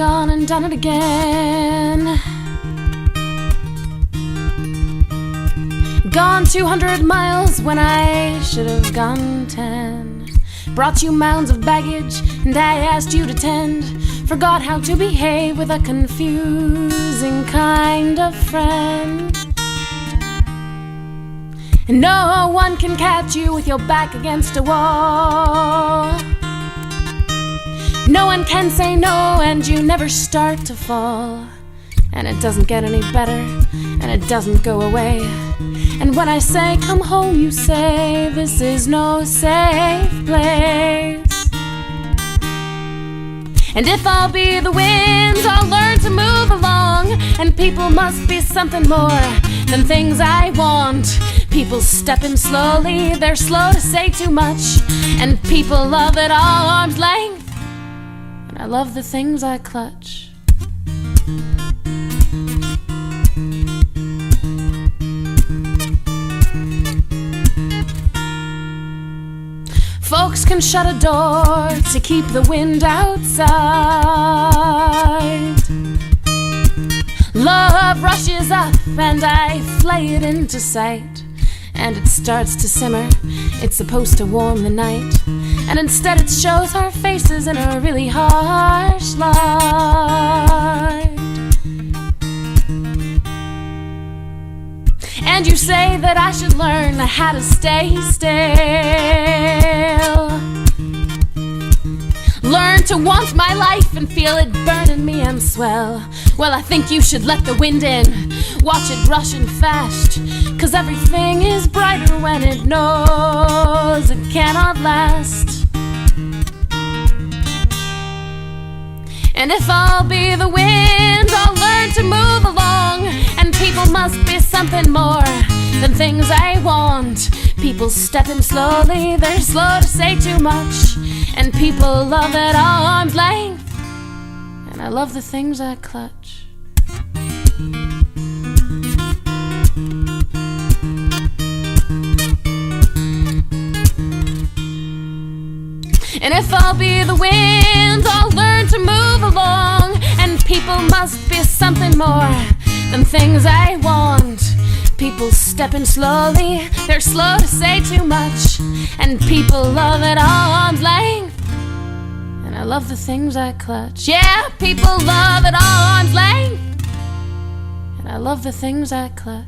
gone and done it again. Gone 200 miles when I should have gone 10. Brought you mounds of baggage and I asked you to tend. Forgot how to behave with a confusing kind of friend. And no one can catch you with your back against a wall. No one can say no and you never start to fall. And it doesn't get any better and it doesn't go away. And when I say come home, you say this is no safe place. And if I'll be the wind, I'll learn to move along. And people must be something more than things I want. People stepping slowly, they're slow to say too much. And people love at all arm's length, and I love the things I clutch. Folks can shut a door to keep the wind outside. Love rushes up and I flay it into sight. And it starts to simmer, it's supposed to warm the night. And instead it shows our faces in a really harsh light. And you say that I should learn how to stay still. Learn to want my life and feel it burning me and swell. Well, I think you should let the wind in, watch it rushing fast. 'Cause everything is brighter when it knows it cannot last. And if I'll be the wind, I'll learn to move along. And people must be something more than things I want. People stepping slowly, they're slow to say too much. And people love at arm's length, and I love the things I clutch. And if I'll be the wind, I'll learn to move along. And people must be something more than things I want. People stepping slowly, they're slow to say too much. And people love at arm's length, and I love the things I clutch. Yeah, people love at arm's length, and I love the things I clutch.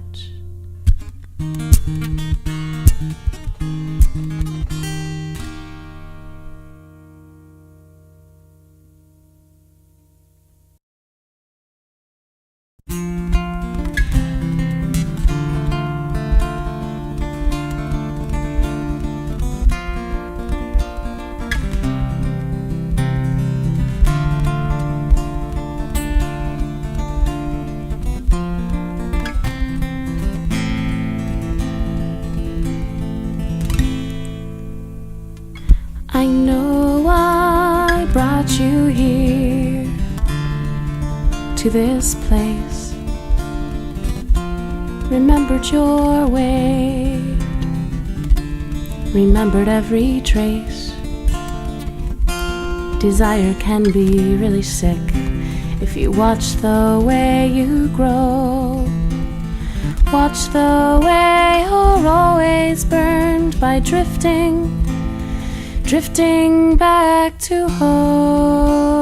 I know I brought you here to this place, remembered your weight, remembered every trace. Desire can be really sick if you watch the way you grow. Watch the way you're always burned by drifting back to hope.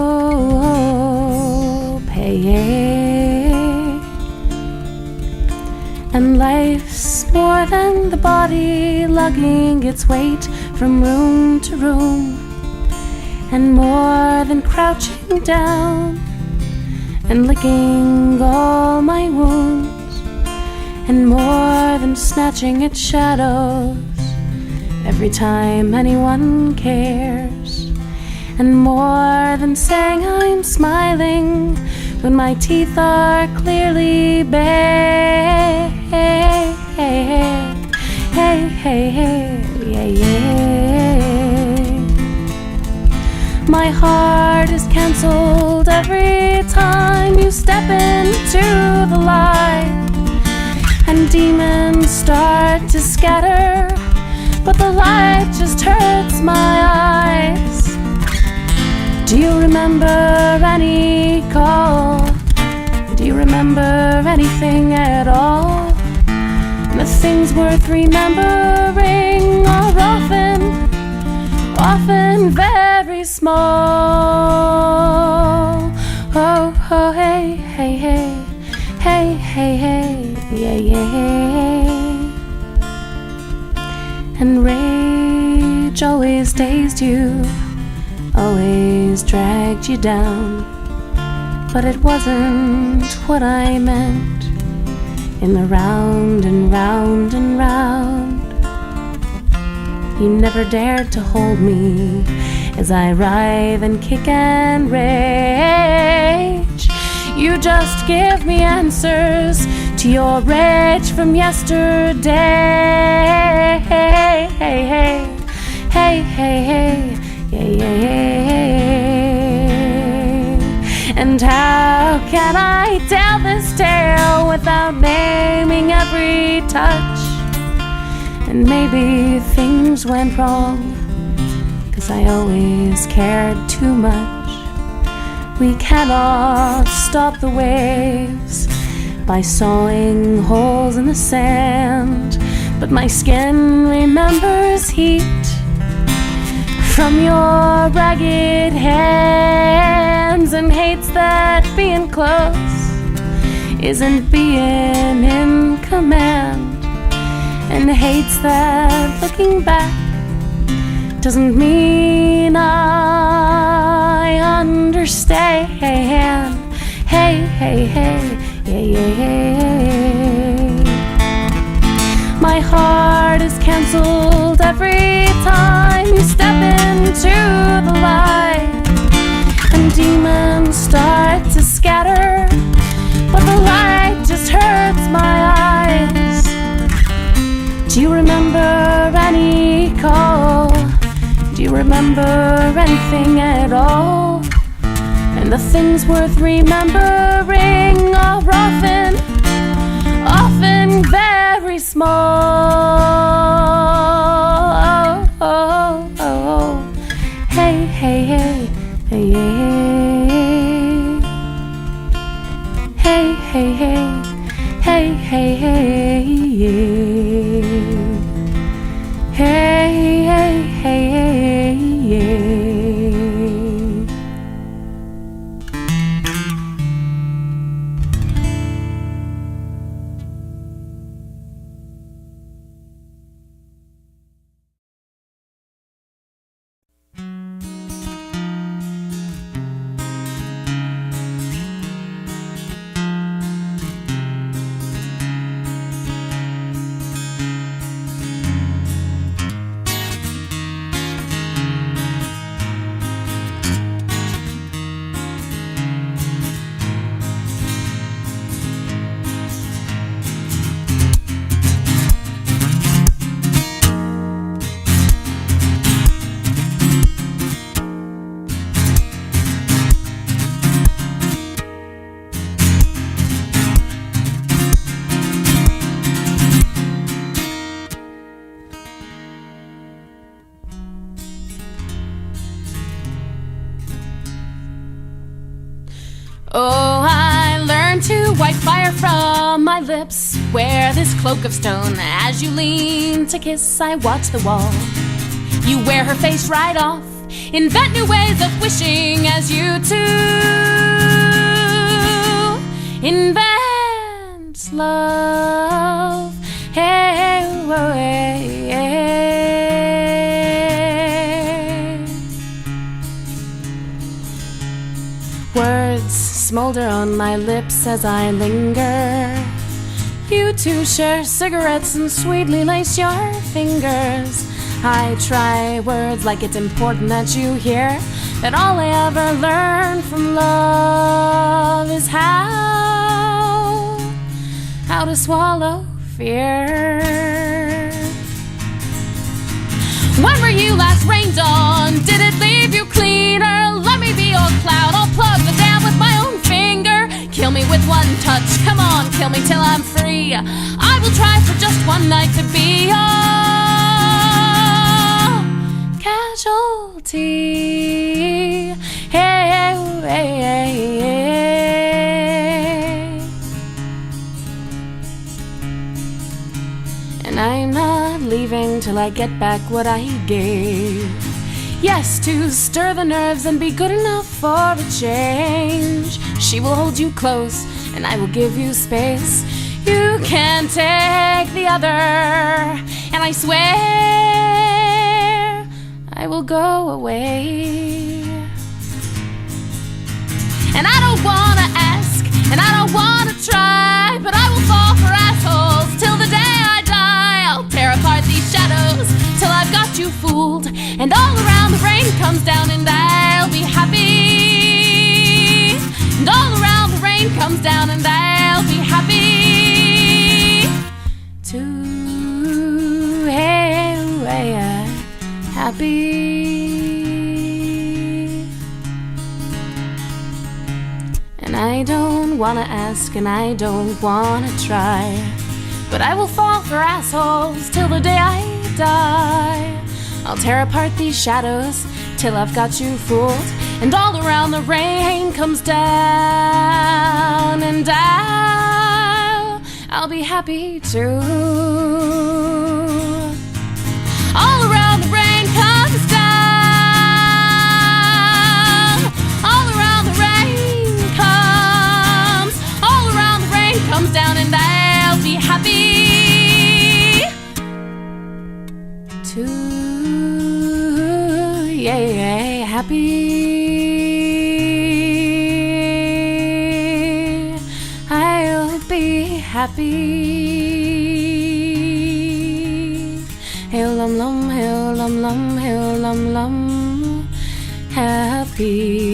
Hey. And life's more than the body lugging its weight from room to room, and more than crouching down and licking all my wounds, and more than snatching its shadows every time anyone cares, and more than saying I'm smiling when my teeth are clearly bare. Hey, hey, hey, hey, hey, yeah, yeah. My heart is cancelled every time you step into the light, and demons start to scatter, but the light just hurts my eyes. Do you remember any call? Do you remember anything at all? The things worth remembering are often very small. Oh, oh, hey, hey, hey, hey, hey, hey, yeah, yeah. And rage always dazed you, always dragged you down. But it wasn't what I meant in the round and round and round. You never dared to hold me as I writhe and kick and rage. You just give me answers to your rage from yesterday. Hey, hey, hey, hey, hey, hey, yeah, yeah, yeah. And how can I tell this tale without naming every touch? And maybe things went wrong, 'cause I always cared too much. We cannot stop the waves by sawing holes in the sand, but my skin remembers heat from your ragged hands, and hates that being close isn't being in command, and hates that looking back doesn't mean I understand. Hey, hey, hey, yeah, yeah, yeah. My heart is cancelled every time you step into the light, and demons start to scatter, but the light just hurts my eyes. Do you remember any call? Do you remember anything at all? And the things worth remembering are often very small. Oh, oh, oh. Hey, hey, hey, hey, hey, hey, hey, hey, hey, hey, yeah. Hey, hey, hey, hey, yeah. Oh, I learned to wipe fire from my lips. Wear this cloak of stone. As you lean to kiss, I watch the wall. You wear her face right off. Invent new ways of wishing as you too invent love. Hey, whoa, hey, hey. Words smolder on my lips as I linger. You two share cigarettes and sweetly lace your fingers. I try words like it's important that you hear that all I ever learned from love is how to swallow fear. When were you last rained on? Did it leave you cleaner? Let me be your cloud. I'll plug the dam with my own finger. Kill me with one touch. Come on, kill me till I'm free. I will try for just one night to be your casualty. Hey, I'm not leaving till I get back what I gave. Yes, to stir the nerves and be good enough for a change. She will hold you close and I will give you space. You can't take the other, and I swear I will go away. And I don't wanna ask, and I don't wanna try, but I will fall for assholes till the day I die. I'll tear apart these shadows till I've got you fooled, and all around the rain comes down and I'll be happy. And all around the rain comes down and I'll be happy. Happy. And I don't wanna ask and I don't wanna try, but I will fall for assholes till the day I die. I'll tear apart these shadows till I've got you fooled, and all around the rain comes down and I'll be happy too. All around the rain comes down. All around the rain comes. All around the rain comes down and I'll be happy too. Yeah, happy. I'll be happy. Hey lum lum, hey lum lum, hey lum lum, happy.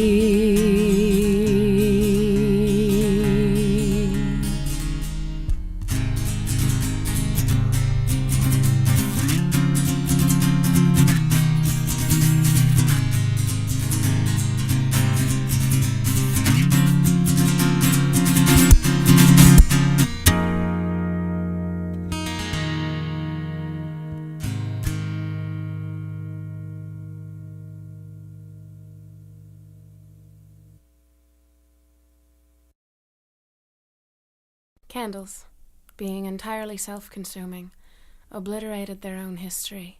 Candles, being entirely self-consuming, obliterated their own history.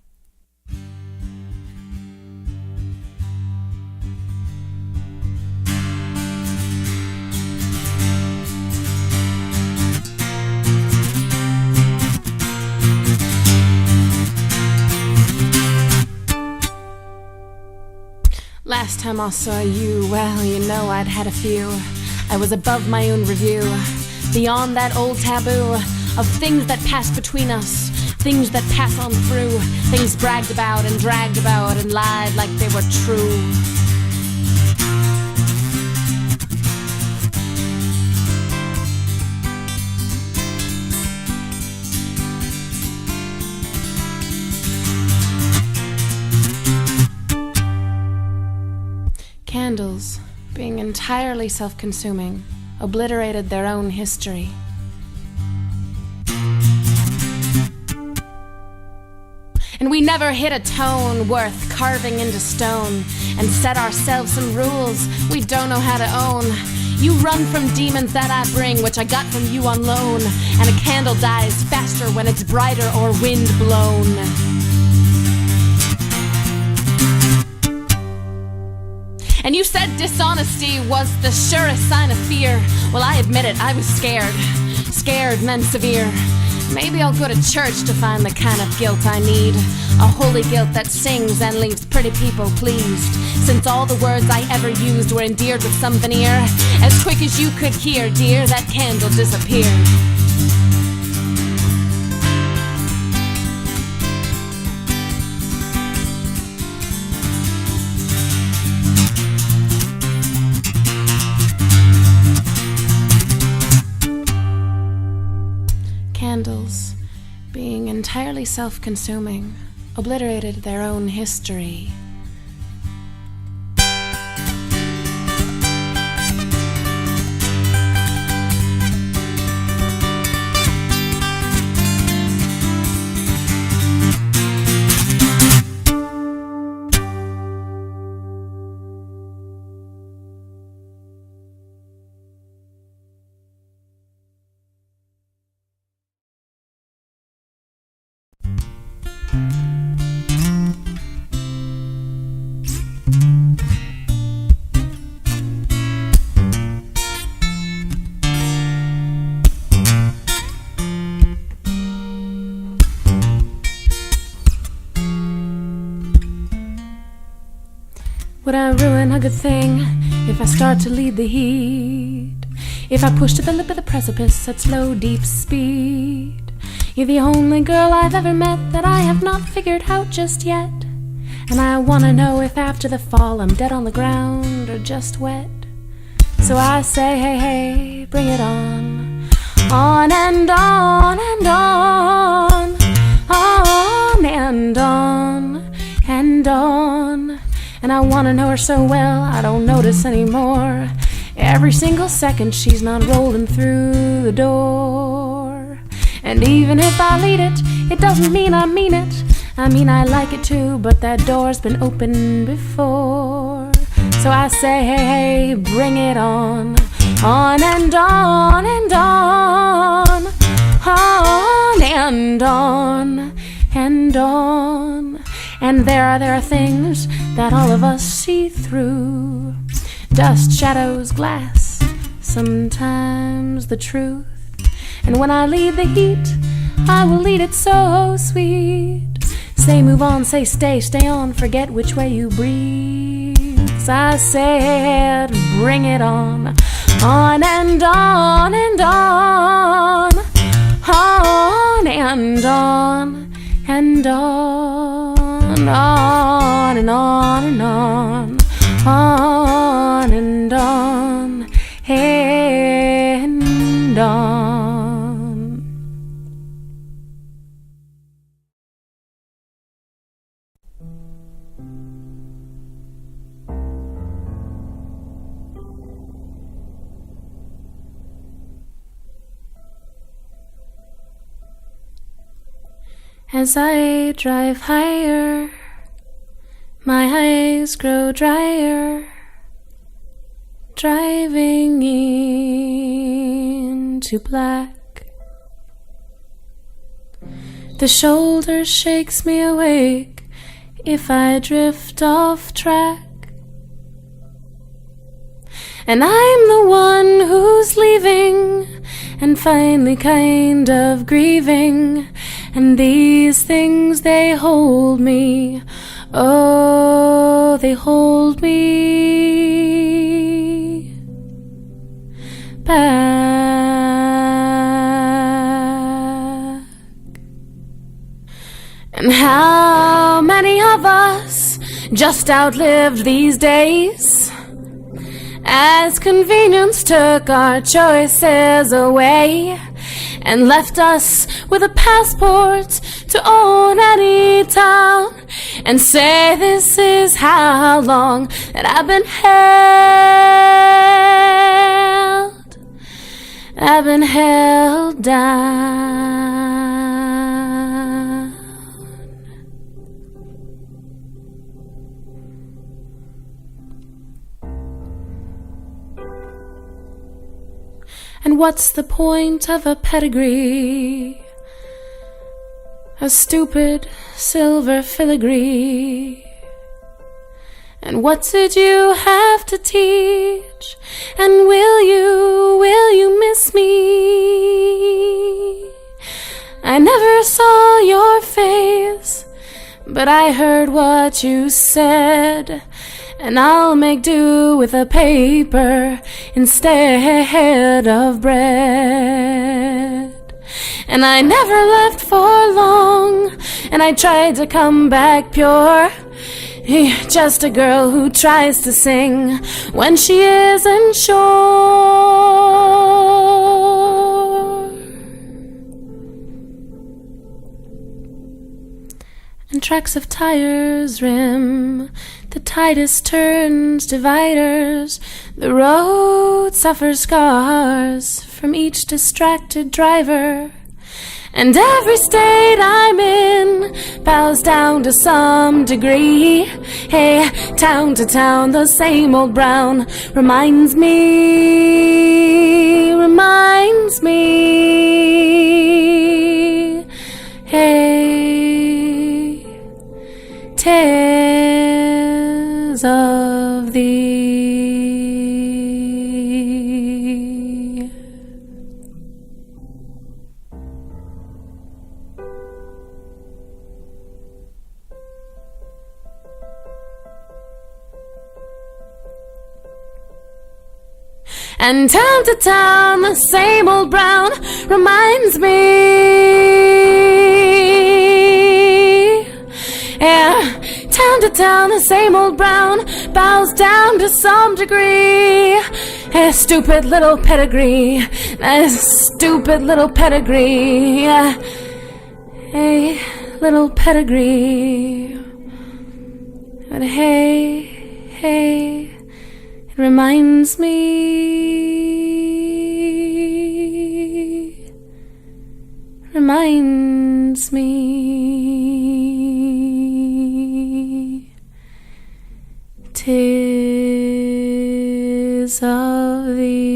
Last time I saw you, well, you know I'd had a few. I was above my own review, beyond that old taboo of things that pass between us, things that pass on through, things bragged about and dragged about and lied like they were true. Candles, being entirely self-consuming, obliterated their own history. And we never hit a tone worth carving into stone and set ourselves some rules we don't know how to own. You run from demons that I bring, which I got from you on loan, and a candle dies faster when it's brighter or wind blown. And you said dishonesty was the surest sign of fear. Well, I admit it, I was scared and then severe. Maybe I'll go to church to find the kind of guilt I need, a holy guilt that sings and leaves pretty people pleased. Since all the words I ever used were endeared with some veneer, as quick as you could hear, dear, that candle disappeared. Candles, being entirely self-consuming, obliterated their own history. Would I ruin a good thing if I start to lead the heat? If I push to the lip of the precipice at slow, deep speed? You're the only girl I've ever met that I have not figured out just yet. And I wanna know if after the fall I'm dead on the ground or just wet. So I say, hey, hey, bring it on. On and on and on. On and on and on. And I wanna know her so well I don't notice anymore. Every single second she's not rolling through the door. And even if I lead it, it doesn't mean I mean it. I mean I like it too, but that door's been open before. So I say, hey, hey, bring it on. On and on and on. On and on and on. And there are things that all of us see through. Dust, shadows, glass, sometimes the truth. And when I lead the heat, I will lead it so sweet. Say move on, say stay on, forget which way you breathe. So I said, bring it on. On and on and on. On and on and on. On and on and on. On and on and on. As I drive higher, my eyes grow drier, driving into black. The shoulder shakes me awake if I drift off track. And I'm the one who's leaving and finally kind of grieving. And these things, they hold me. Oh, they hold me back. And how many of us just outlived these days as convenience took our choices away and left us with a passport to own any town, and say this is how long that I've been held down. And what's the point of a pedigree? A stupid silver filigree. And what did you have to teach? And will you miss me? I never saw your face, but I heard what you said. And I'll make do with a paper instead of bread. And I never left for long, and I tried to come back pure. Just a girl who tries to sing when she isn't sure. And tracks of tires rim the tightest turns, dividers. The road suffers scars from each distracted driver. And every state I'm in bows down to some degree. Hey, town to town, the same old brown reminds me. Hey, tales of thee. And town to town, the same old brown reminds me. Yeah, town to town, the same old brown bows down to some degree. Hey, stupid little pedigree, stupid little pedigree. Hey, little pedigree. But hey, hey, it reminds me, reminds me, 'tis of thee.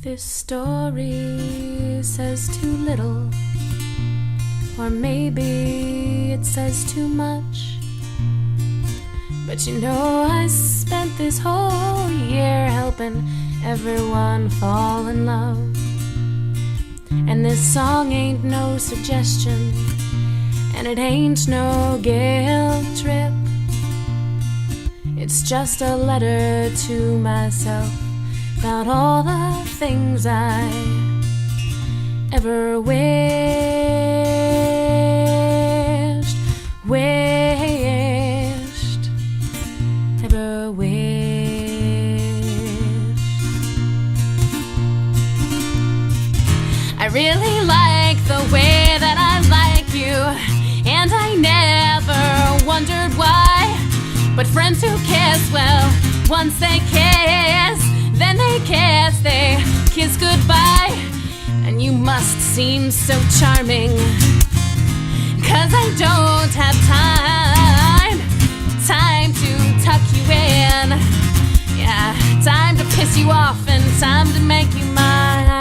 This story says too little, or maybe it says too much. But you know, I spent this whole year helping everyone fall in love. And this song ain't no suggestion, and it ain't no guilt trip. It's just a letter to myself about all the things I ever wished, ever wished. I really like the way that I like you, and I never wondered why. But friends who kiss, well, once they kiss, then they kiss goodbye. And you must seem so charming, 'cause I don't have time to tuck you in. Yeah, time to piss you off and time to make you mine.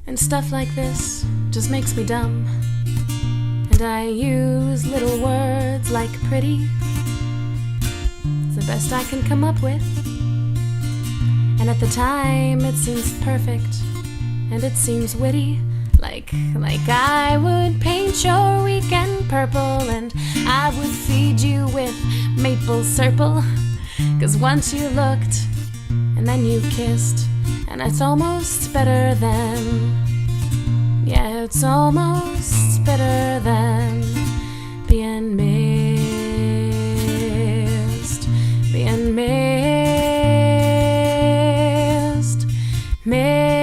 And stuff like this just makes me dumb. And I use little words like pretty. It's the best I can come up with. And at the time it seems perfect, and it seems witty. Like I would paint your weekend purple, and I would feed you with maple syrup. 'Cause once you looked, and then you kissed, and it's almost better than, yeah, it's almost better than being missed, being missed, missed.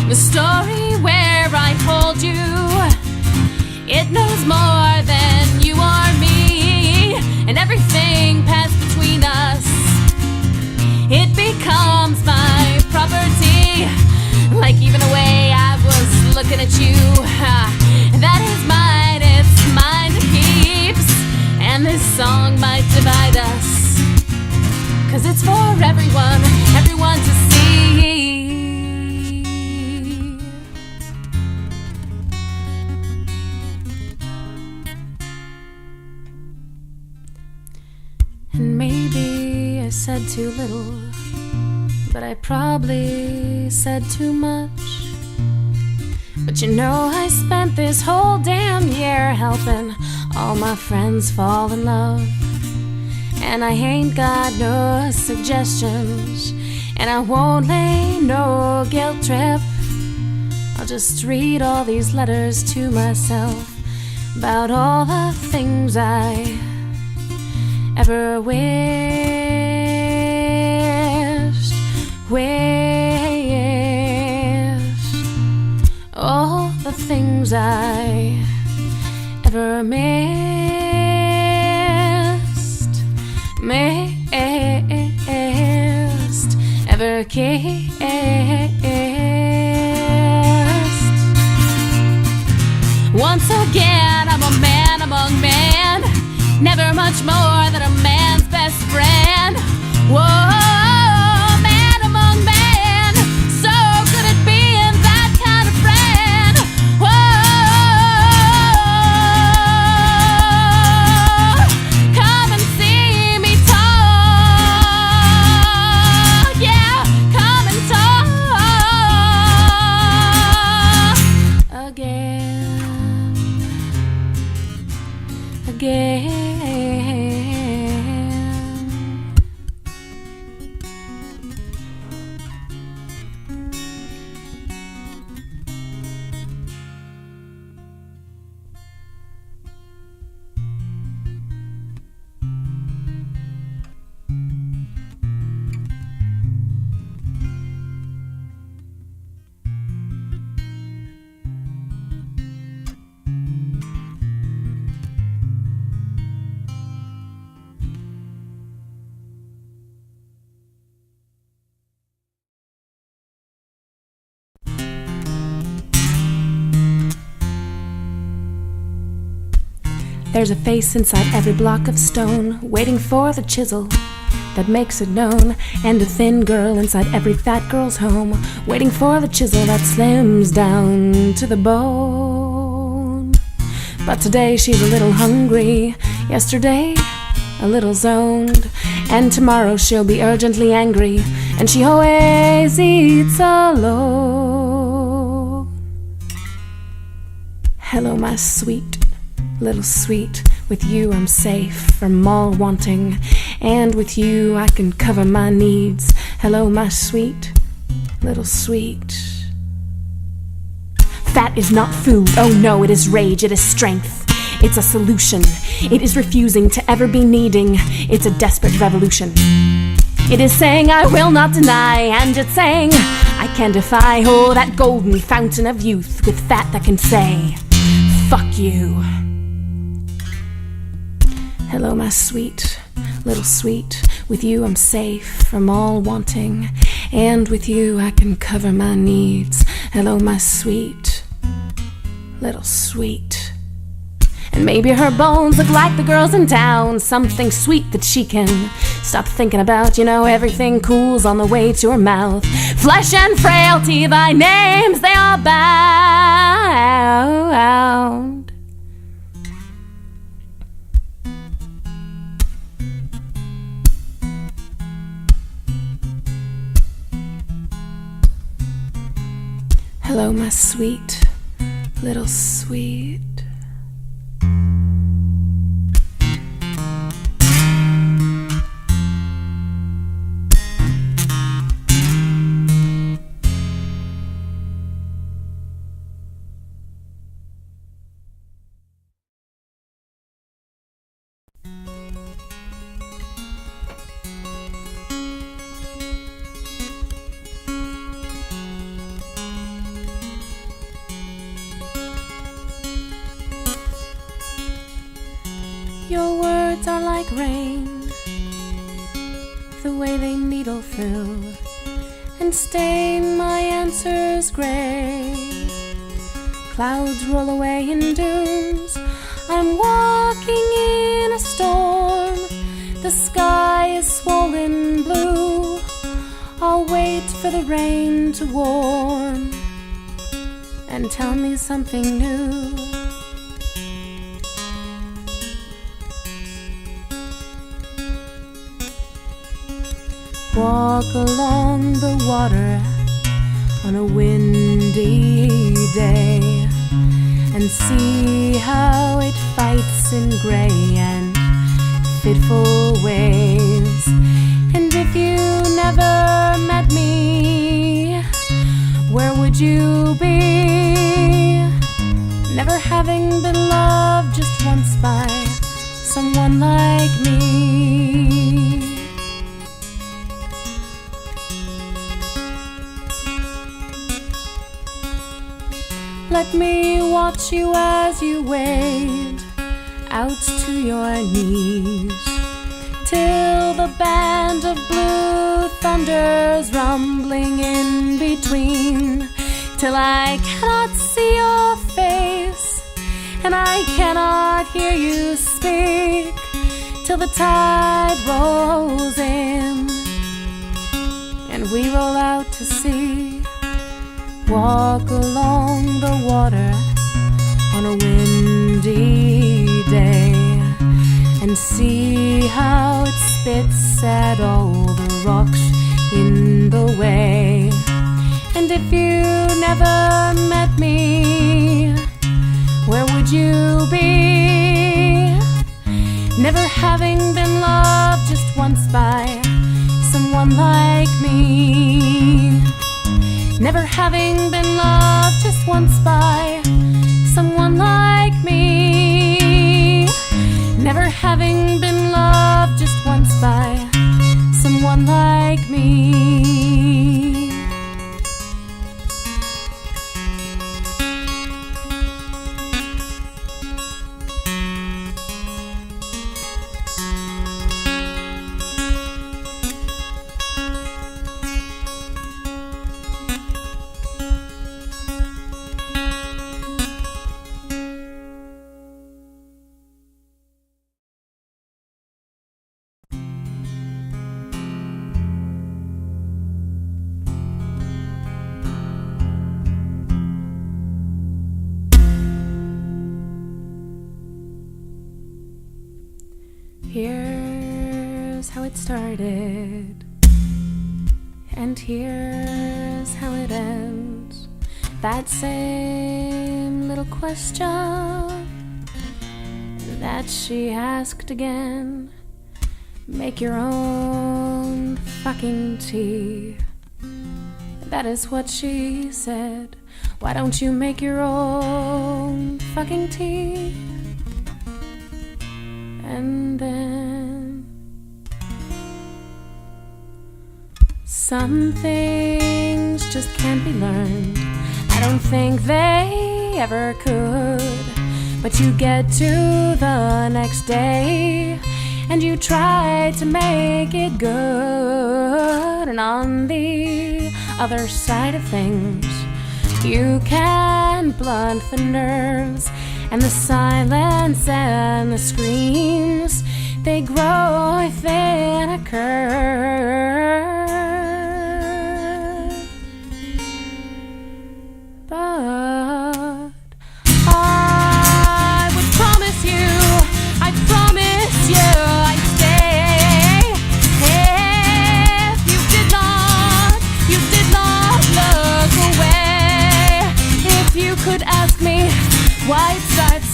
The story where I hold you, it knows more than you or me, and everything passed between us, it becomes my property. Like even the way I was looking at you, that is mine, it's mine to keep. And this song might divide us, 'cause it's for everyone, everyone to see. And maybe I said too little, but I probably said too much. But you know, I spent this whole damn year helping all my friends fall in love. And I ain't got no suggestions, and I won't lay no guilt trip. I'll just read all these letters to myself about all the things I ever wished, wish all the things I ever missed, ever kissed. Once again, I'm a man among men, never much more than a man's best friend. Whoa, man among men, so good at being that kind of friend. Whoa, come and see me talk. Yeah, come and talk again. There's a face inside every block of stone, waiting for the chisel that makes it known. And a thin girl inside every fat girl's home, waiting for the chisel that slims down to the bone. But today she's a little hungry, yesterday a little zoned, and tomorrow she'll be urgently angry, and she always eats alone. Hello, my sweet little sweet, with you I'm safe from all wanting, and with you I can cover my needs. Hello, my sweet little sweet. Fat is not food, oh no, it is rage, it is strength. It's a solution, it is refusing to ever be needing. It's a desperate revolution. It is saying I will not deny, and it's saying I can defy. Oh, that golden fountain of youth with fat that can say, fuck you. Hello, my sweet little sweet, with you I'm safe from all wanting, and with you I can cover my needs. Hello, my sweet little sweet. And maybe her bones look like the girls in town, something sweet that she can stop thinking about. You know, everything cools on the way to her mouth. Flesh and frailty, thy names they are bound. Hello, my sweet little sweet. Your words are like rain, the way they needle through and stain my answers gray. Clouds roll away in dunes, I'm walking in a storm. The sky is swollen blue, I'll wait for the rain to warm and tell me something new. Walk along the water on a windy day and see how it fights in gray and fitful waves. And if you never met me, where would you be? Never having been loved just once by someone like me. Let me watch you as you wade out to your knees, till the band of blue thunders rumbling in between, till I cannot see your face and I cannot hear you speak, till the tide rolls in and we roll out to sea. Walk along the water on a windy day and see how it spits at all the rocks in the way. And if you never met me, where would you be? Never having been loved just once by someone like me. Never having been loved just once by someone like me. Never having been loved just once by someone like me. Here's how it started, and here's how it ends. That same little question that she asked again. Make your own fucking tea. That is what she said. Why don't you make your own fucking tea? And then some things just can't be learned. I don't think they ever could. But you get to the next day and you try to make it good. And on the other side of things, you can blunt the nerves and the silence and the screams. They grow within a curve. But I would promise you, I promise you I'd stay if you did not look away. If you could ask me why it starts,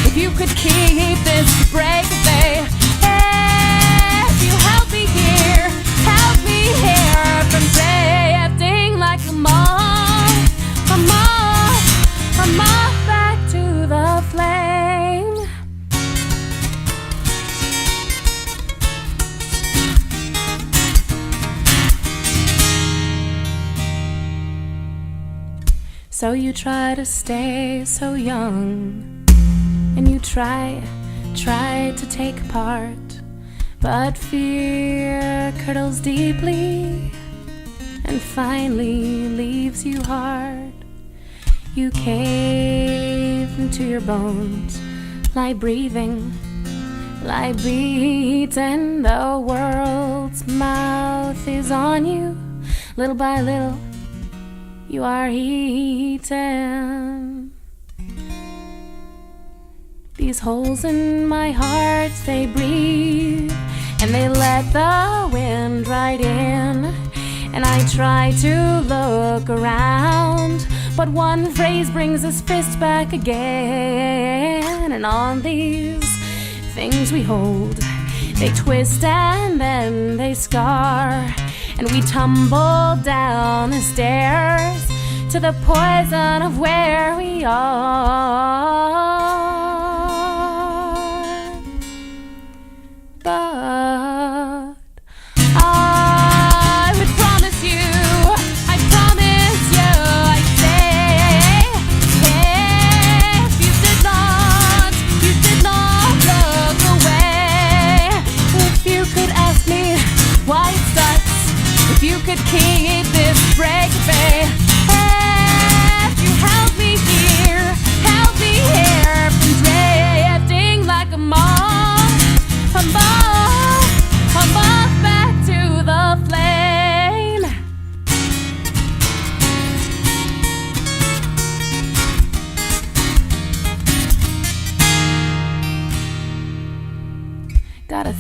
if you could keep this break of day, if you help me here from drifting like a moth back to the flame. So you try to stay so young, and you try to take part, but fear curdles deeply and finally leaves you hard. You cave into your bones, lie breathing, lie beaten. The world's mouth is on you. Little by little, you are eaten. These holes in my heart, they breathe, and they let the wind right in. And I try to look around, but one phrase brings his fist back again. And on these things we hold, they twist and then they scar, and we tumble down the stairs to the poison of where we are. But I would promise you, I promise you I'd stay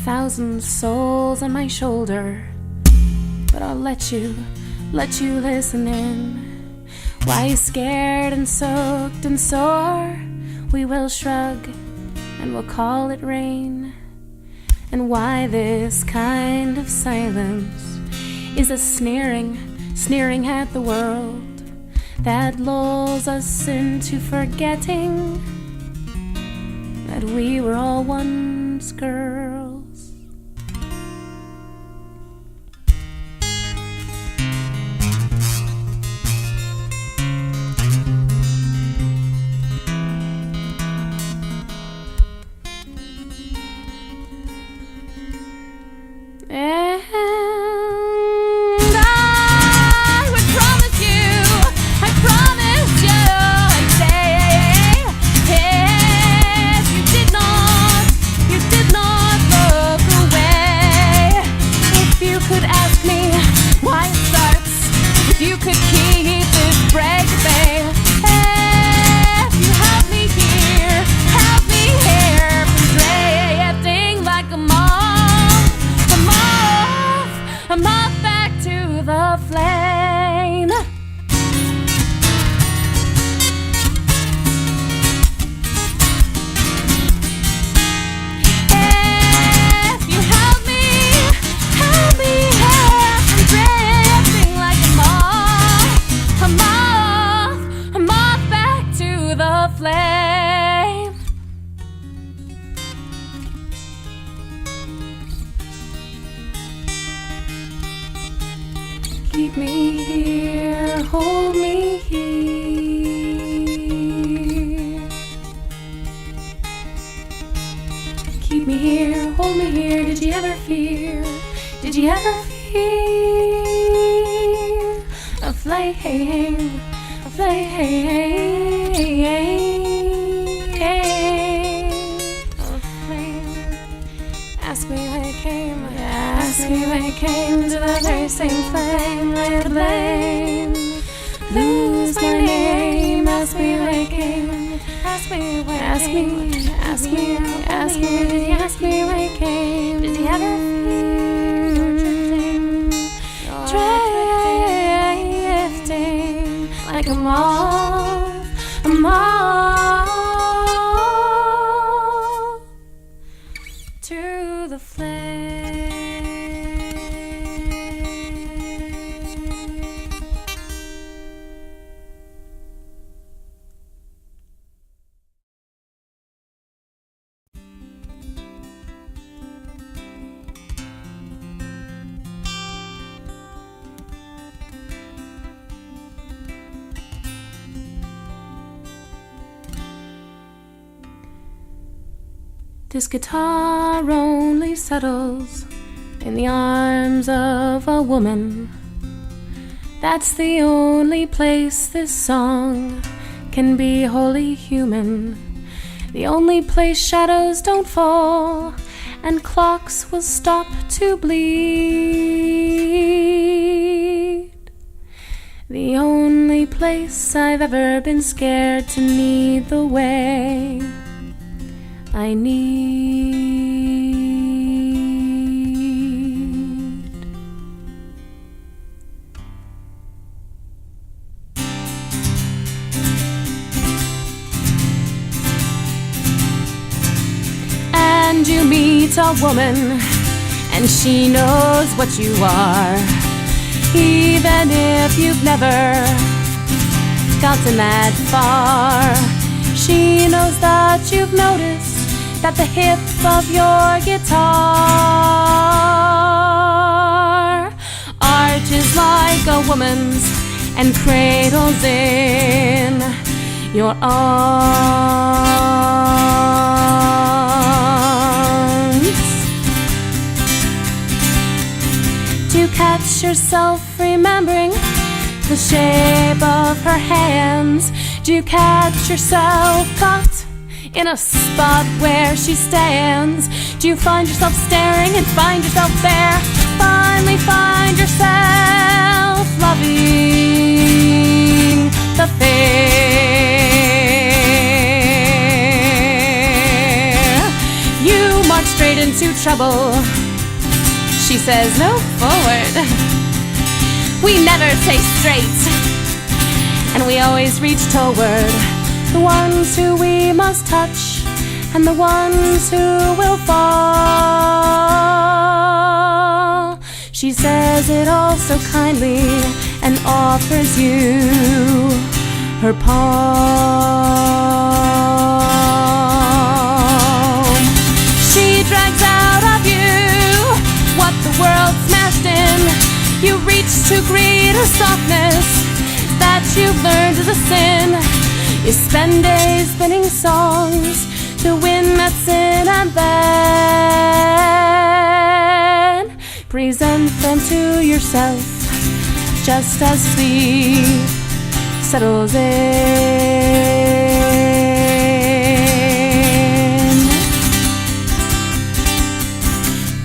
1,000 souls on my shoulder, but I'll let you listen in. Why you scared and soaked and sore? We will shrug and we'll call it rain. And why this kind of silence is a sneering at the world that lulls us into forgetting that we were all once girls. You could keep this break, babe. If you help me here from drifting like a moth back to the flame. If you help me here from drifting like a moth back to the flame. Keep me here, hold me here. Keep me here, hold me here. Did you ever fear a flame? Ask me why I came. Ask me why I came to the very same flame. Lay the blame. Lose my name. Ask me why I came. Ask me why I came. Did you ask me why I came? Did you ever drifting like a moth to the flame. This guitar only settles in the arms of a woman. That's the only place this song can be wholly human. The only place shadows don't fall and clocks will stop to bleed. The only place I've ever been scared to need the way I need. And you meet a woman, and she knows what you are, even if you've never gotten that far. She knows that you've noticed that the hip of your guitar arches like a woman's and cradles in your arms. Do you catch yourself remembering the shape of her hands? Do you catch yourself caught in a spot where she stands? Do you find yourself staring and find yourself there? Finally find yourself loving the fair. You march straight into trouble. She says, no, forward. We never say straight, and we always reach toward the ones who we must touch and the ones who will fall. She says it all so kindly and offers you her palm. She drags out of you what the world smashed in. You reach to greet her softness that you've learned is a sin. You spend days spinning songs to win that sin, and then present them to yourself just as sleep settles in.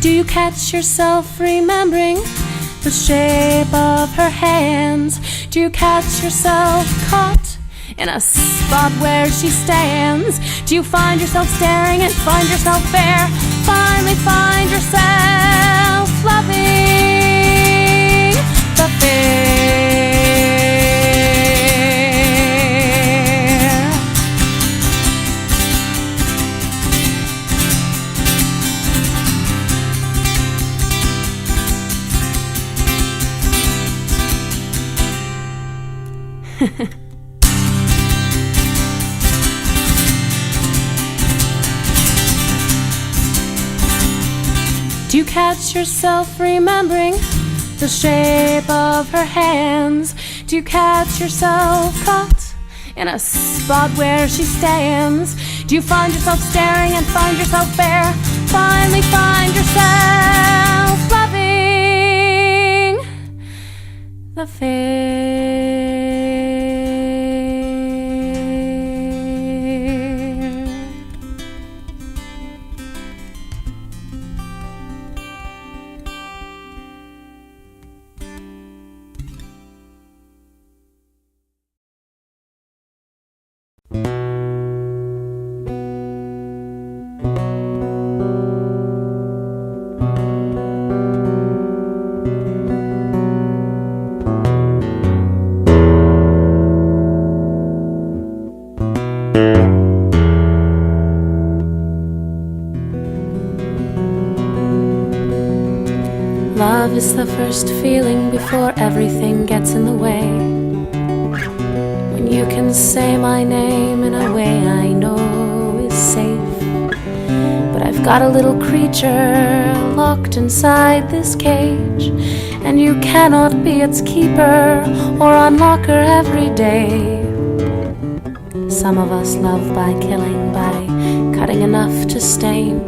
Do you catch yourself remembering the shape of her hands? Do you catch yourself caught in a spot where she stands? Do you find yourself staring and find yourself bare? Finally find yourself loving the fair. Do you catch yourself remembering the shape of her hands? Do you catch yourself caught in a spot where she stands? Do you find yourself staring and find yourself bare? Finally find yourself loving the fair. Love is the first feeling before everything gets in the way. When you can say my name in a way I know is safe. But I've got a little creature locked inside this cage, and you cannot be its keeper or unlock her every day. Some of us love by killing, by cutting enough to stain,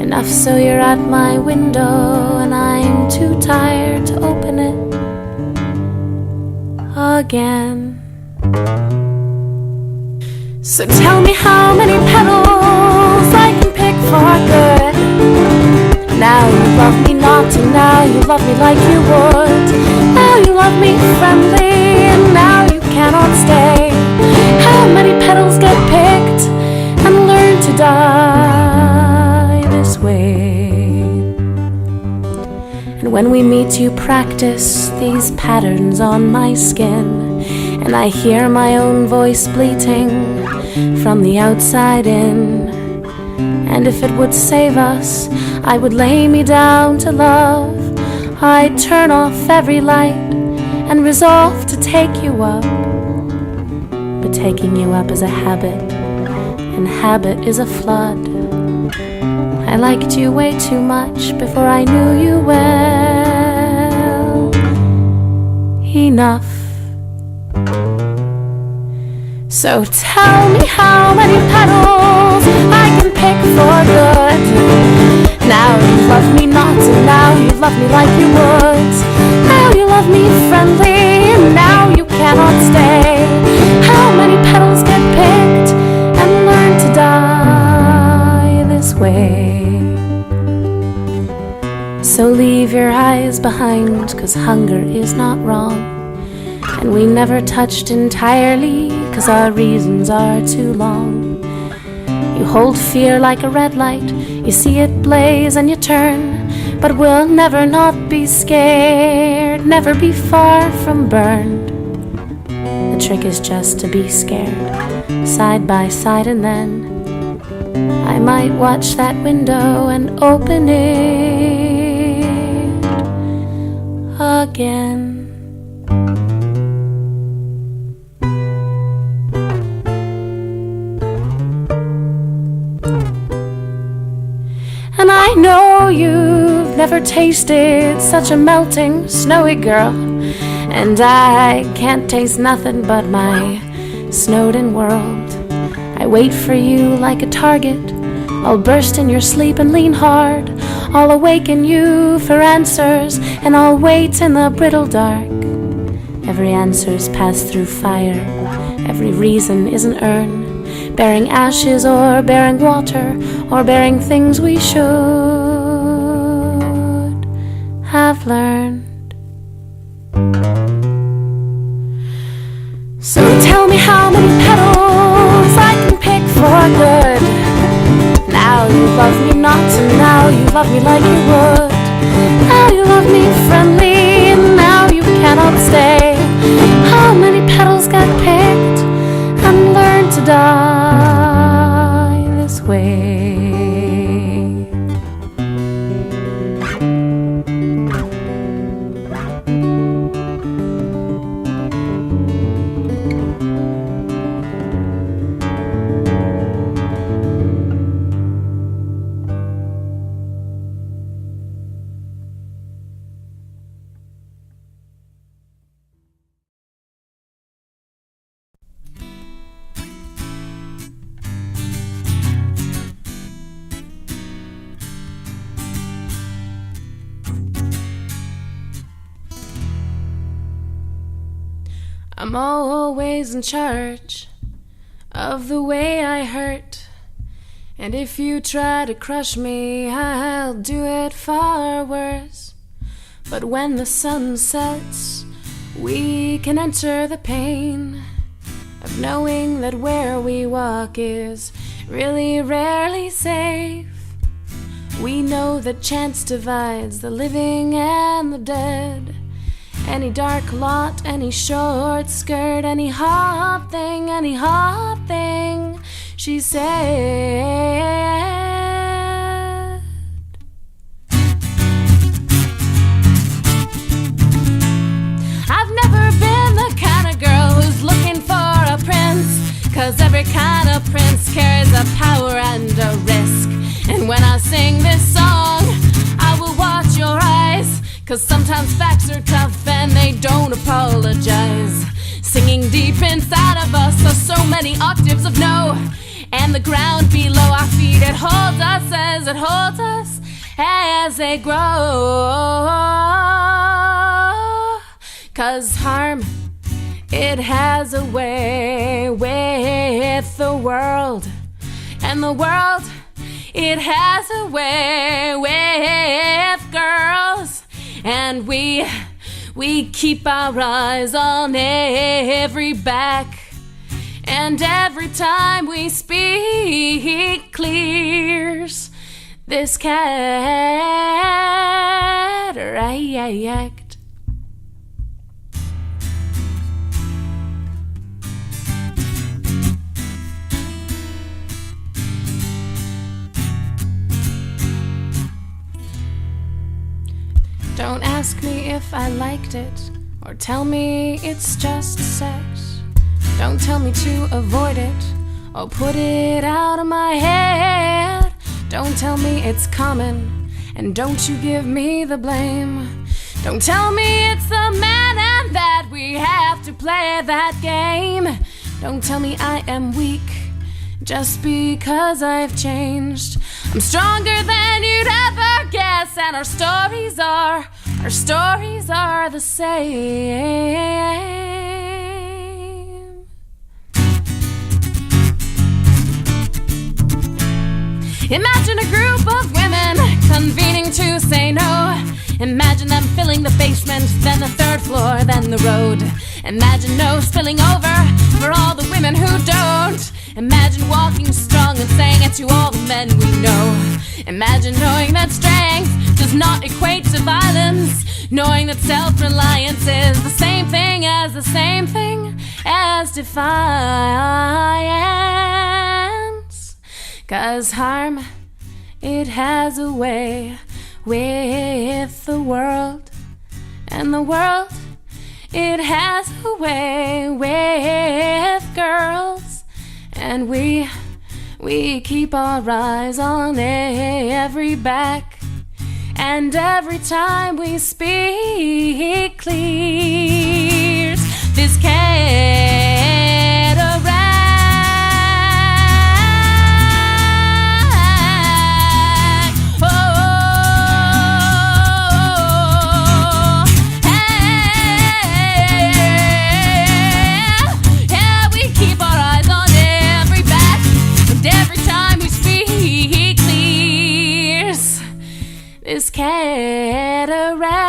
enough so you're at my window and I'm too tired to open it again. So tell me how many petals I can pick for good. Now you love me not, and now you love me like you would. Now you love me friendly, and now you cannot stay. How many petals get picked and learn to die this way? And when we meet, you practice these patterns on my skin, and I hear my own voice bleating from the outside in. And if it would save us, I would lay me down to love. I'd turn off every light and resolve to take you up. But taking you up is a habit, and habit is a flood. I liked you way too much before I knew you well enough. So tell me how many petals I can pick for good. Now you love me not, and now you love me like you would. Now you love me friendly, and now you cannot stay. How many petals get picked and learn to die this way? So leave your eyes behind, 'cause hunger is not wrong. And we never touched entirely, 'cause our reasons are too long. You hold fear like a red light. You see it blaze and you turn, but we'll never not be scared, never be far from burned. The trick is just to be scared, side by side, and then I might watch that window and open it again. And I know you've never tasted such a melting, snowy girl, and I can't taste nothing but my snowed-in world. I wait for you like a target. I'll burst in your sleep and lean hard. I'll awaken you for answers, and I'll wait in the brittle dark. Every answer's passed through fire. Every reason is an urn, bearing ashes or bearing water, or bearing things we should have learned. So tell me how many petals I can pick for good. Now you love me not, and now you love me like you would. Now you love me friendly, and now you cannot stay. How many petals got picked and learned to die this way? I'm always in charge of the way I hurt, and if you try to crush me, I'll do it far worse. But when the sun sets, we can enter the pain of knowing that where we walk is really rarely safe. We know that chance divides the living and the dead. Any dark lot, any short skirt, any hot thing, she said. I've never been the kind of girl who's looking for a prince, 'cause every kind of prince carries a power and a risk. And when I sing this song, I will watch your eyes, 'cause sometimes facts are tough and they don't apologize. Singing deep inside of us are so many octaves of no, and the ground below our feet, it holds us as they grow. 'Cause harm, it has a way with the world, and the world, it has a way with girls. And we keep our eyes on every back, and every time we speak clears this cataract. Don't ask me if I liked it, or tell me it's just sex. Don't tell me to avoid it, or put it out of my head. Don't tell me it's common, and don't you give me the blame. Don't tell me it's the man and that we have to play that game. Don't tell me I am weak just because I've changed. I'm stronger than you'd ever guess, and our stories are the same. Imagine a group of women convening to say no. Imagine them filling the basement, then the third floor, then the road. Imagine no spilling over for all the women who don't. Imagine walking strong and saying it to all the men we know. Imagine knowing that strength does not equate to violence, knowing that self-reliance is the same thing as defiance. 'Cause harm, it has a way with the world, and the world, it has a way with girls. And we keep our eyes on every back, and every time we speak clears this cataract. This cataract.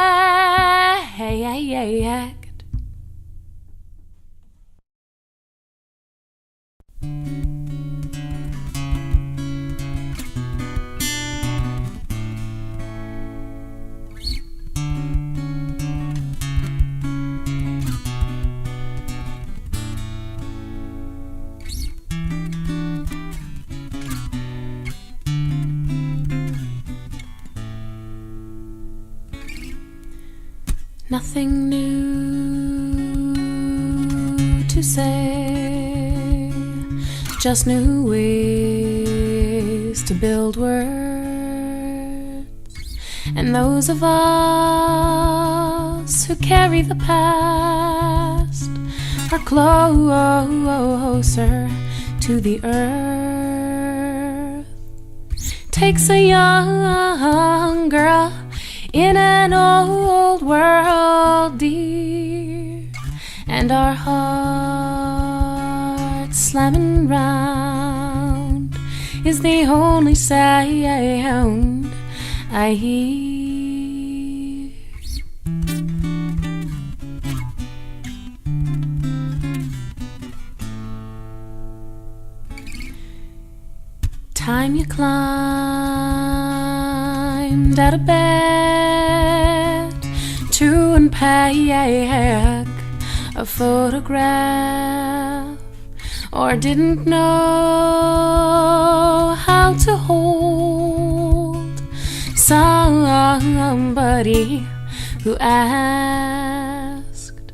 Nothing new to say, just new ways to build words. And those of us who carry the past are closer to the earth. Takes a young girl in an old world, dear, and our hearts slamming round is the only sound I hear. Time you climbed out of bed to unpack a photograph, or didn't know how to hold somebody who asked,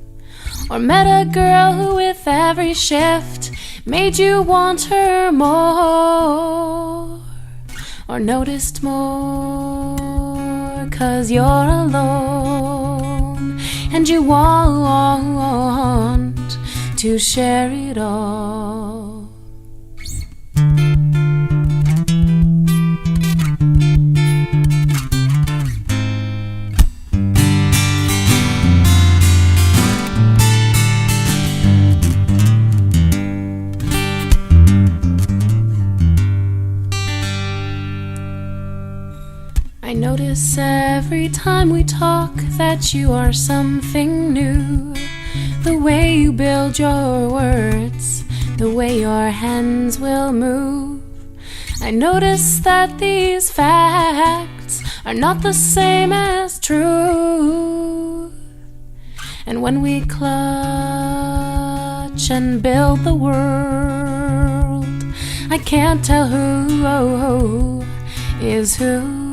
or met a girl who with every shift made you want her more, or noticed more 'cause you're alone and you want to share it all. I notice every time we talk that you are something new. The way you build your words, the way your hands will move. I notice that these facts are not the same as truth. And when we clutch and build the world, I can't tell who is who.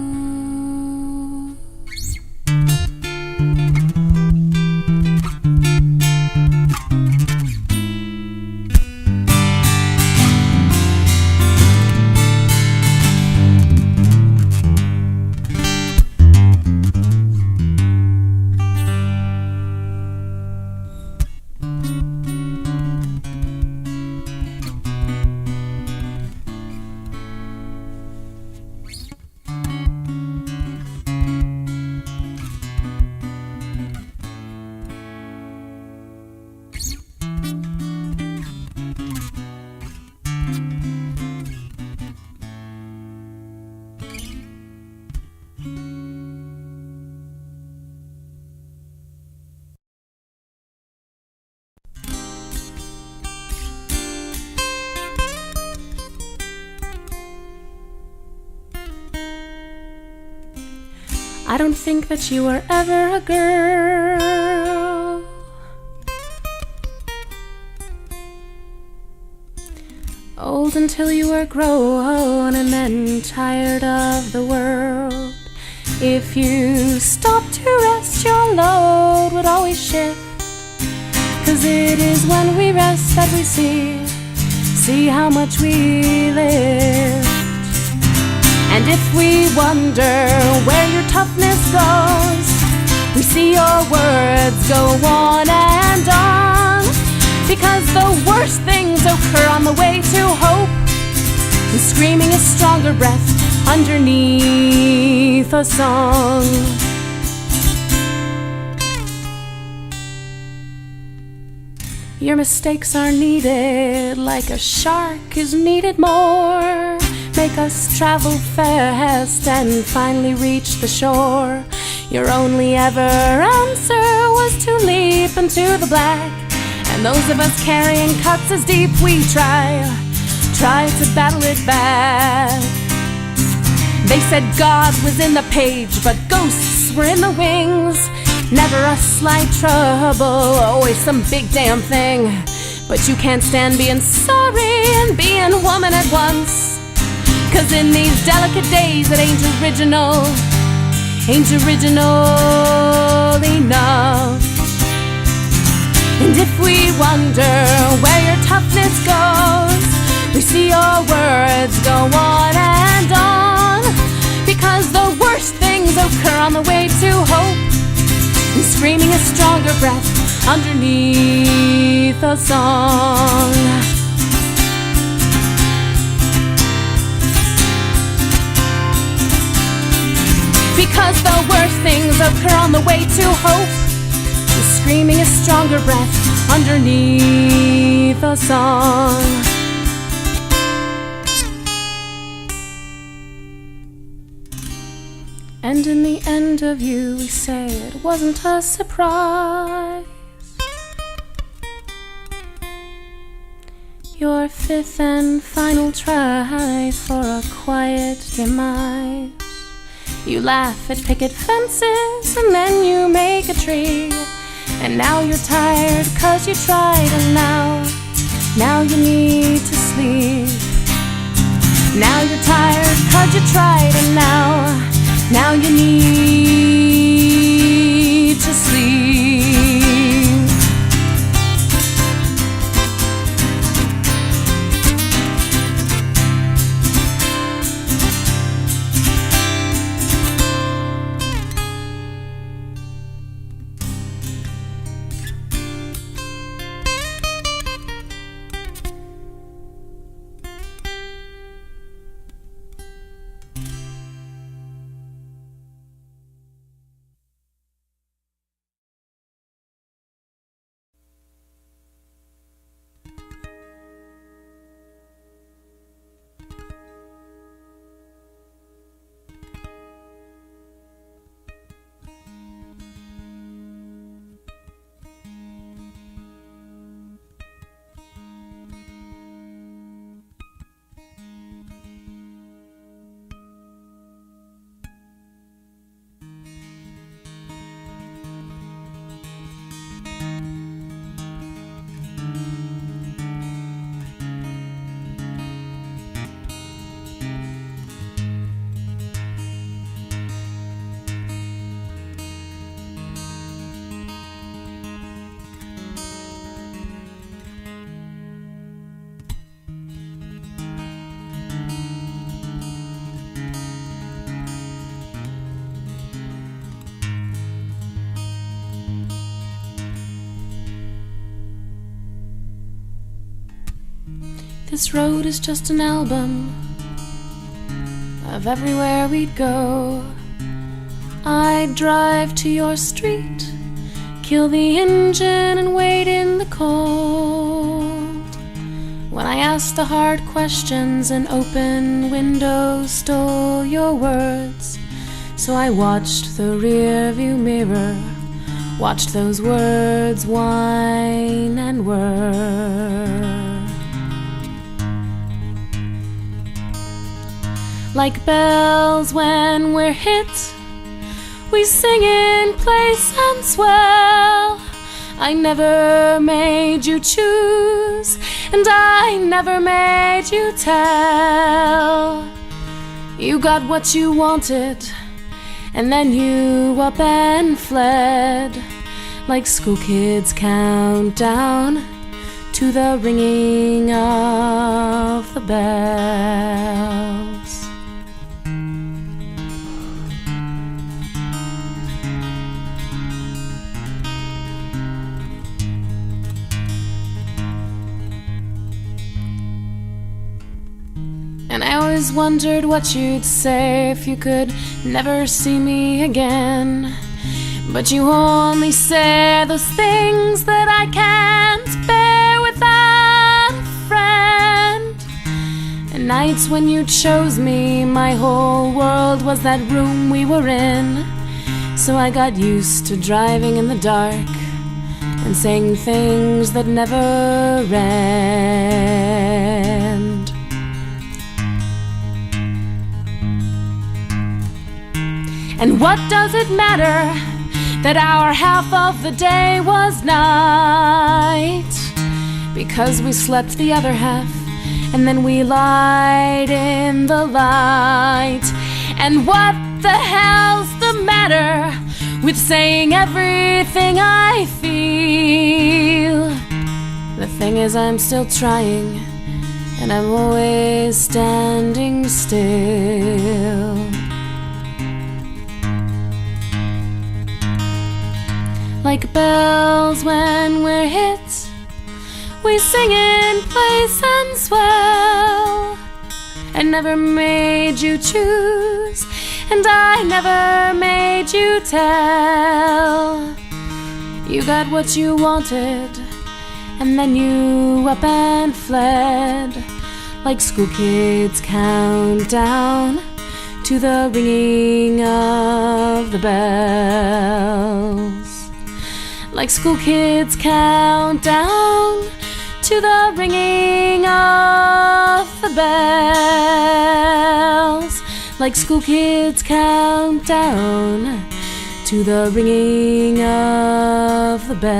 I don't think that you were ever a girl. Old until you were grown and then tired of the world. If you stopped to rest, your load would always shift. 'Cause it is when we rest that we see how much we live. And if we wonder where your toughness goes, we see your words go on and on. Because the worst things occur on the way to hope, and screaming a stronger breath underneath a song. Your mistakes are needed like a shark is needed more. Make us travel fast and finally reach the shore. Your only ever answer was to leap into the black. And those of us carrying cuts as deep, we try to battle it back. They said God was in the page, but ghosts were in the wings. Never a slight trouble, always some big damn thing. But you can't stand being sorry and being woman at once. 'Cause in these delicate days it ain't original enough. And if we wonder where your toughness goes, we see your words go on and on. Because the worst things occur on the way to hope, and screaming a stronger breath underneath a song. Because the worst things occur on the way to hope, and screaming a stronger breath underneath a song. And in the end of you, we say it wasn't a surprise. Your fifth and final try for a quiet demise. You laugh at picket fences and then you make a tree. And now you're tired 'cause you tried, and now you need to sleep. Now you're tired 'cause you tried, and now you need to sleep. This road is just an album of everywhere we'd go. I'd drive to your street, kill the engine and wait in the cold. When I asked the hard questions, an open window stole your words. So I watched the rearview mirror, watched those words whine and whir. Like bells when we're hit We sing in place and swell. I never made you choose, and I never made you tell. You got what you wanted, and then you up and fled, like school kids count down to the ringing of the bells. And I always wondered what you'd say if you could never see me again. But you only say those things that I can't bear without a friend. And nights when you chose me, my whole world was that room we were in. So I got used to driving in the dark and saying things that never end. And what does it matter that our half of the day was night? Because we slept the other half, and then we lied in the light. And what the hell's the matter with saying everything I feel? The thing is, I'm still trying, and I'm always standing still. Like bells when we're hit, we sing in place and swell. I never made you choose, and I never made you tell. You got what you wanted, and then you up and fled, like school kids count down to the ringing of the bells. Like school kids count down to the ringing of the bells. Like school kids count down to the ringing of the bells.